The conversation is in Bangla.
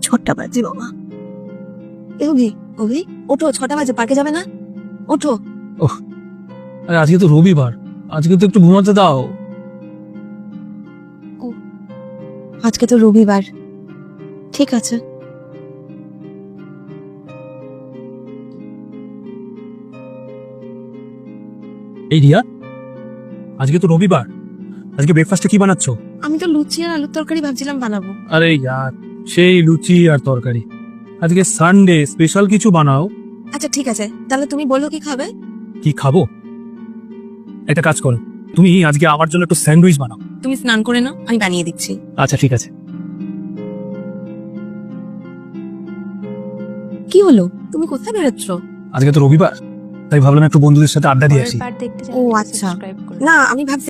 6টা বাজে বাবা। অভি, অভি ওঠো, 6টা বাজে, পার্কে যাবে না? ওঠো। আরে আজকে তো রবিবার, আজকে তো একটু ঘুমাতে দাও। আজকে তো রবিবার, ঠিক আছে। এই রিয়া, আজকে তো রবিবার, আজকে ব্রেকফাস্টে কি বানাচ্ছো? আমি তো লুচি আর আলুর তরকারি ভাবছিলাম বানাবো। আরে ইয়ার, সেই লুচি আর তরকারি। আজকে সানডে, স্পেশাল কিছু বানাও। আচ্ছা ঠিক আছে, তাহলে তুমি বলো কি খাবে? কি খাবো? একটা কাজ করো, তুমি আজকে আমার জন্য একটু স্যান্ডউইচ বানাও। তুমি স্নান করে নাও, আমি বানিয়ে দিচ্ছি। আচ্ছা ঠিক আছে। কি হলো, তুমি কোথায় বেরোচ্ছ? আজকে তো রবিবার, তাই ভাবলাম একটু বন্ধুদের সাথে আড্ডা দিয়ে আসি। ও আচ্ছা, না আমি ভাবছি